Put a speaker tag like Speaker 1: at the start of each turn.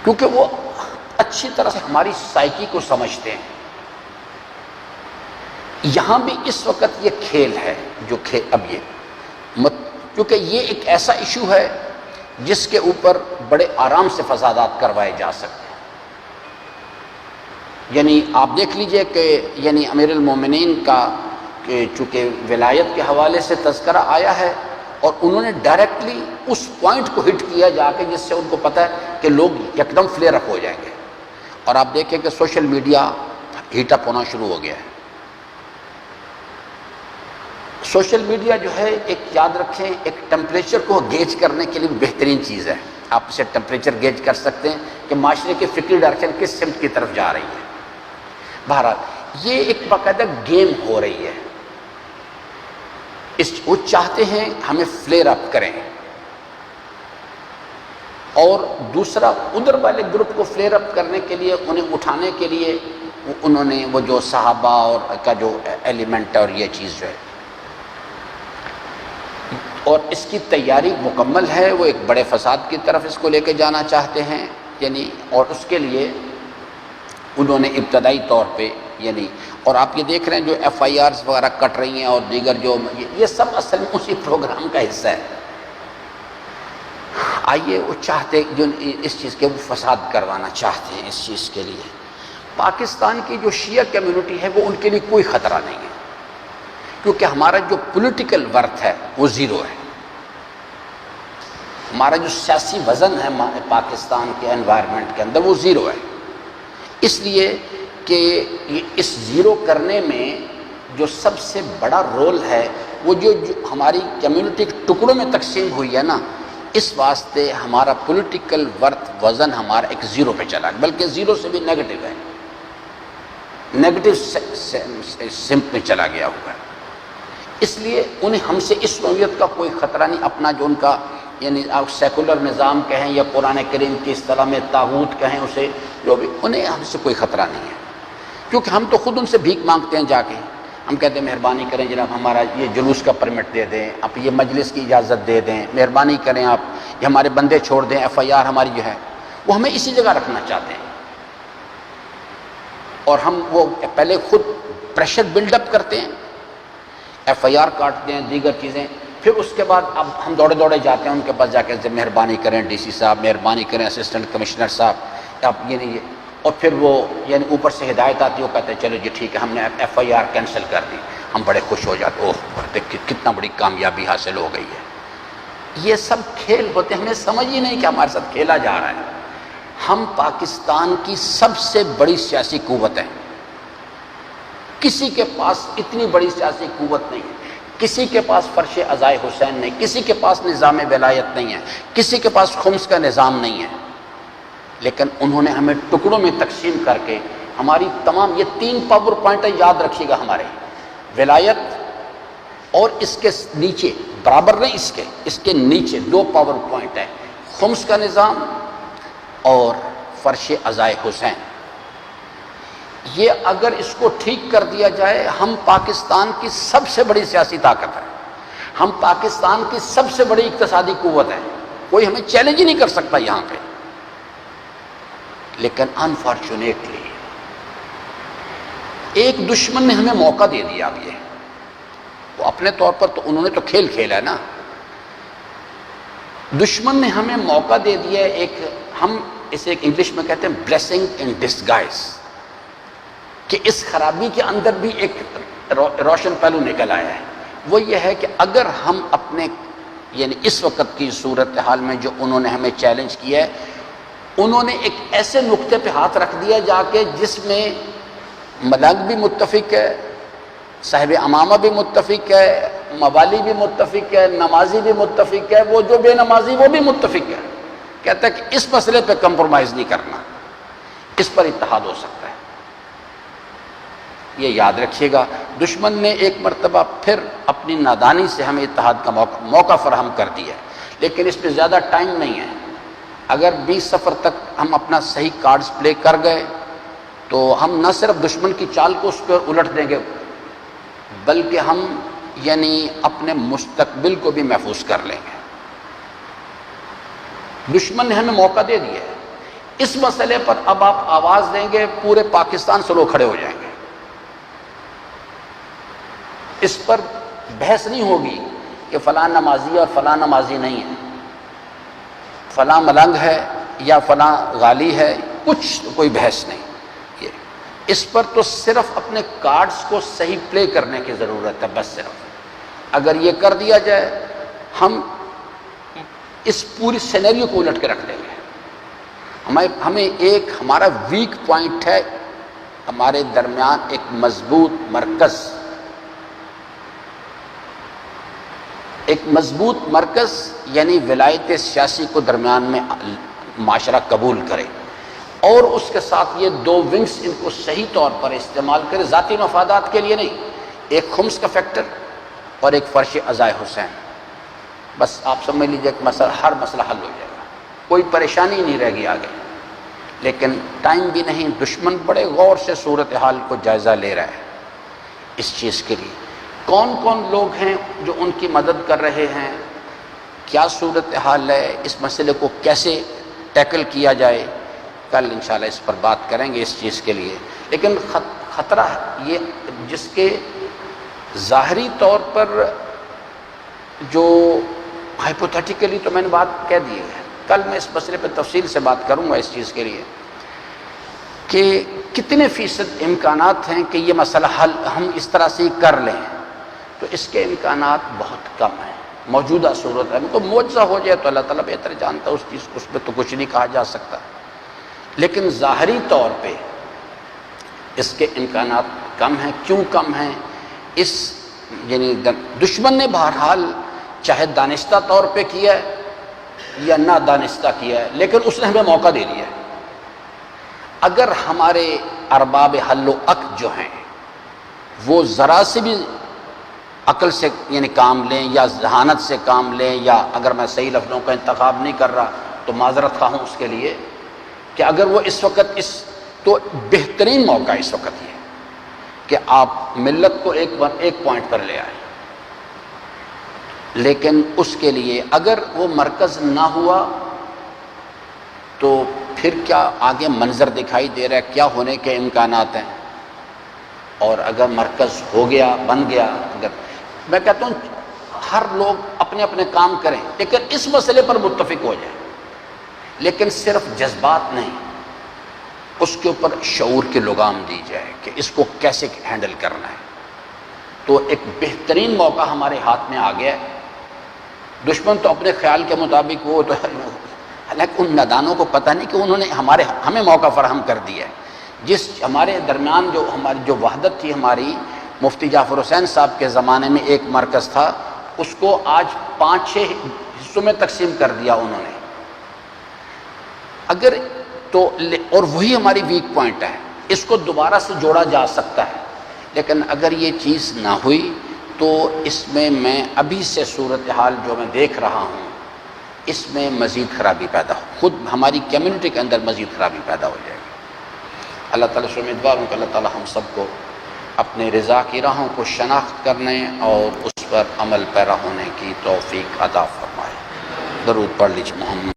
Speaker 1: کیونکہ وہ اچھی طرح سے ہماری سائیکی کو سمجھتے ہیں۔ یہاں بھی اس وقت یہ کھیل ہے جو اب کیونکہ یہ ایک ایسا ایشو ہے جس کے اوپر بڑے آرام سے فسادات کروائے جا سکتے ہیں۔ یعنی آپ دیکھ لیجئے کہ یعنی امیر المومنین کا کہ چونکہ ولایت کے حوالے سے تذکرہ آیا ہے اور انہوں نے ڈائریکٹلی اس پوائنٹ کو ہٹ کیا جا کے جس سے ان کو پتہ ہے کہ لوگ یکدم فلیئر اپ ہو جائیں گے، اور آپ دیکھیں کہ سوشل میڈیا ہیٹ اپ ہونا شروع ہو گیا ہے۔ سوشل میڈیا جو ہے ایک یاد رکھیں ایک ٹمپریچر کو گیج کرنے کے لیے بہترین چیز ہے۔ آپ اسے ٹمپریچر گیج کر سکتے ہیں کہ معاشرے کی فکری ڈائریکشن کس سمت کی طرف جا رہی ہے۔ بہرحال یہ ایک باقاعدہ گیم ہو رہی ہے، وہ چاہتے ہیں ہمیں فلیئر اپ کریں، اور دوسرا ادھر والے گروپ کو فلیئر اپ کرنے کے لیے انہیں اٹھانے کے لیے انہوں نے وہ جو صحابہ اور کا جو ایلیمنٹ ہے اور یہ چیز جو ہے، اور اس کی تیاری مکمل ہے، وہ ایک بڑے فساد کی طرف اس کو لے کے جانا چاہتے ہیں یعنی، اور اس کے لیے انہوں نے ابتدائی طور پہ یعنی، اور آپ یہ دیکھ رہے ہیں جو ایف آئی آرز وغیرہ کٹ رہی ہیں اور دیگر جو یہ سب اصل میں اسی پروگرام کا حصہ ہے۔ آئیے وہ چاہتے جو اس چیز کے وہ فساد کروانا چاہتے ہیں اس چیز کے لیے۔ پاکستان کی جو شیعہ کمیونٹی ہے وہ ان کے لیے کوئی خطرہ نہیں ہے، کیونکہ ہمارا جو پولیٹیکل ورتھ ہے وہ زیرو ہے، ہمارا جو سیاسی وزن ہے پاکستان کے انوائرمنٹ کے اندر وہ زیرو ہے، اس لیے کہ اس زیرو کرنے میں جو سب سے بڑا رول ہے وہ جو ہماری کمیونٹی ٹکڑوں میں تقسیم ہوئی ہے نا، اس واسطے ہمارا پولیٹیکل ورتھ وزن ہمارا ایک زیرو پہ چلا، بلکہ زیرو سے بھی نیگیٹو ہے، نیگیٹو سمت میں چلا گیا ہوا ہے۔ اس لیے انہیں ہم سے اس نوعیت کا کوئی خطرہ نہیں، اپنا جو ان کا یعنی آپ سیکولر نظام کہیں یا قرآن کریم کی اصطلاح میں طاغوت کہیں اسے، جو بھی انہیں ہم سے کوئی خطرہ نہیں ہے، کیونکہ ہم تو خود ان سے بھیک مانگتے ہیں جا کے، ہم کہتے ہیں مہربانی کریں جناب ہمارا یہ جلوس کا پرمٹ دے دیں، آپ یہ مجلس کی اجازت دے دیں، مہربانی کریں آپ یہ ہمارے بندے چھوڑ دیں، ایف آئی آر ہماری جو ہے وہ ہمیں اسی جگہ رکھنا چاہتے ہیں، اور ہم وہ پہلے خود پریشر بلڈ اپ کرتے ہیں، ایف آئی آر کاٹتے ہیں دیگر چیزیں، پھر اس کے بعد اب ہم دوڑے دوڑے جاتے ہیں ان کے پاس جا کے مہربانی کریں ڈی سی صاحب، مہربانی کریں اسسٹنٹ کمشنر صاحب، آپ یہ اور پھر وہ یعنی اوپر سے ہدایت آتی ہے، وہ کہتے ہیں چلو جی ٹھیک ہے ہم نے ایف آئی آر کینسل کر دی، ہم بڑے خوش ہو جاتے، اوہ دیکھ کتنا بڑی کامیابی حاصل ہو گئی ہے۔ یہ سب کھیل ہوتے ہیں، ہمیں سمجھ ہی نہیں کہ ہمارے ساتھ کھیلا جا رہا ہے۔ ہم پاکستان کی سب سے بڑی سیاسی قوت ہیں، کسی کے پاس اتنی بڑی سیاسی قوت نہیں ہے، کسی کے پاس فرش عزائے حسین نہیں، کسی کے پاس نظام ولایت نہیں ہے، کسی کے پاس خمس کا نظام نہیں ہے، لیکن انہوں نے ہمیں ٹکڑوں میں تقسیم کر کے ہماری تمام یہ 3 پاور پوائنٹ یاد رکھیے گا، ہمارے ولایت اور اس کے نیچے برابر نہیں، اس کے نیچے 2 پاور پوائنٹ ہیں، خمس کا نظام اور فرش عزائے حسین۔ یہ اگر اس کو ٹھیک کر دیا جائے، ہم پاکستان کی سب سے بڑی سیاسی طاقت ہے، ہم پاکستان کی سب سے بڑی اقتصادی قوت ہے، کوئی ہمیں چیلنج ہی نہیں کر سکتا یہاں پہ۔ لیکن انفارچونیٹلی ایک دشمن نے ہمیں موقع دے دیا، اب یہ وہ اپنے طور پر تو انہوں نے تو کھیل کھیلا ہے نا، دشمن نے ہمیں موقع دے دیا ہے، ایک ہم اسے ایک انگلش میں کہتے ہیں بلیسنگ ان ڈسگائز، کہ اس خرابی کے اندر بھی ایک روشن پہلو نکل آیا ہے، وہ یہ ہے کہ اگر ہم اپنے یعنی اس وقت کی صورتحال میں جو انہوں نے ہمیں چیلنج کیا ہے، انہوں نے ایک ایسے نقطے پہ ہاتھ رکھ دیا جا کے جس میں ملنگ بھی متفق ہے، صاحب امامہ بھی متفق ہے، موالی بھی متفق ہے، نمازی بھی متفق ہے، وہ جو بے نمازی وہ بھی متفق ہے، کہتا ہے کہ اس مسئلے پہ کمپرومائز نہیں کرنا، اس پر اتحاد ہو سکتا ہے۔ یہ یاد رکھیے گا، دشمن نے ایک مرتبہ پھر اپنی نادانی سے ہمیں اتحاد کا موقع فراہم کر دیا ہے، لیکن اس میں زیادہ ٹائم نہیں ہے۔ اگر 20 سفر تک ہم اپنا صحیح کارڈز پلے کر گئے تو ہم نہ صرف دشمن کی چال کو اس پر الٹ دیں گے، بلکہ ہم یعنی اپنے مستقبل کو بھی محفوظ کر لیں گے۔ دشمن نے ہمیں موقع دے دیا ہے، اس مسئلے پر اب آپ آواز دیں گے پورے پاکستان سے لوگ کھڑے ہو جائیں گے. اس پر بحث نہیں ہوگی کہ فلاں نمازی اور فلاں نمازی نہیں ہے، فلاں ملنگ ہے یا فلاں غالی ہے، کچھ کوئی بحث نہیں. اس پر تو صرف اپنے کارڈز کو صحیح پلے کرنے کی ضرورت ہے، بس صرف اگر یہ کر دیا جائے ہم اس پوری سینیریو کو الٹ کے رکھ دیں گے. ہمیں ایک ہمارا ویک پوائنٹ ہے، ہمارے درمیان ایک مضبوط مرکز، ایک مضبوط مرکز یعنی ولایت سیاسی کو درمیان میں معاشرہ قبول کرے، اور اس کے ساتھ یہ دو ونگز ان کو صحیح طور پر استعمال کرے، ذاتی مفادات کے لیے نہیں. ایک خمس کا فیکٹر اور ایک فرش عزائے حسین، بس آپ سمجھ لیجئے کہ ہر مسئلہ حل ہو جائے گا، کوئی پریشانی نہیں رہ گی آگے. لیکن ٹائم بھی نہیں، دشمن بڑے غور سے صورتحال کو جائزہ لے رہا ہے. اس چیز کے لیے کون کون لوگ ہیں جو ان کی مدد کر رہے ہیں، کیا صورتحال ہے، اس مسئلے کو کیسے ٹیکل کیا جائے، کل انشاءاللہ اس پر بات کریں گے اس چیز کے لیے. لیکن خطرہ یہ جس کے ظاہری طور پر جو ہائپوتھیٹیکلی تو میں نے بات کہہ دی ہے، کل میں اس مسئلے پہ تفصیل سے بات کروں گا اس چیز کے لیے کہ کتنے فیصد امکانات ہیں کہ یہ مسئلہ حل ہم اس طرح سے کر لیں. تو اس کے امکانات بہت کم ہیں موجودہ صورت ہے. تو معجزہ ہو جائے تو اللہ تعالیٰ بہتر جانتا ہے اس چیز کو، اس پہ تو کچھ نہیں کہا جا سکتا. لیکن ظاہری طور پہ اس کے امکانات کم ہیں. کیوں کم ہیں؟ اس یعنی دشمن نے بہرحال چاہے دانستہ طور پہ کیا ہے یا نہ دانستہ کیا ہے، لیکن اس نے ہمیں موقع دے دیا ہے. اگر ہمارے ارباب حل و عقد جو ہیں وہ ذرا سے بھی عقل سے یعنی کام لیں یا ذہانت سے کام لیں، یا اگر میں صحیح لفظوں کا انتخاب نہیں کر رہا تو معذرت خواہ ہوں اس کے لیے، کہ اگر وہ اس وقت تو بہترین موقع اس وقت یہ کہ آپ ملت کو ایک پوائنٹ پر لے آئیں. لیکن اس کے لیے اگر وہ مرکز نہ ہوا تو پھر کیا آگے منظر دکھائی دے رہا ہے، کیا ہونے کے امکانات ہیں. اور اگر مرکز ہو گیا، بن گیا، اگر میں کہتا ہوں ہر لوگ اپنے اپنے کام کریں لیکن اس مسئلے پر متفق ہو جائیں، لیکن صرف جذبات نہیں، اس کے اوپر شعور کی لگام دی جائے کہ اس کو کیسے ہینڈل کرنا ہے. تو ایک بہترین موقع ہمارے ہاتھ میں آ گیا ہے. دشمن تو اپنے خیال کے مطابق وہ تو حالانکہ ان نادانوں کو پتہ نہیں کہ انہوں نے ہمیں موقع فراہم کر دیا ہے. جس ہمارے درمیان جو ہماری جو وحدت تھی، ہماری مفتی جعفر حسین صاحب کے زمانے میں ایک مرکز تھا، اس کو آج 5-6 حصوں میں تقسیم کر دیا انہوں نے. اگر تو اور وہی ہماری ویک پوائنٹ ہے، اس کو دوبارہ سے جوڑا جا سکتا ہے. لیکن اگر یہ چیز نہ ہوئی تو اس میں ابھی سے صورتحال جو میں دیکھ رہا ہوں اس میں مزید خرابی پیدا ہو، خود ہماری کمیونٹی کے اندر مزید خرابی پیدا ہو جائے گی. اللہ تعالیٰ سے امیدوار ہوں کہ اللہ تعالیٰ ہم سب کو اپنے رضا کی راہوں کو شناخت کرنے اور اس پر عمل پیرا ہونے کی توفیق عطا فرمائے. درود پڑھ لیجیے محمد.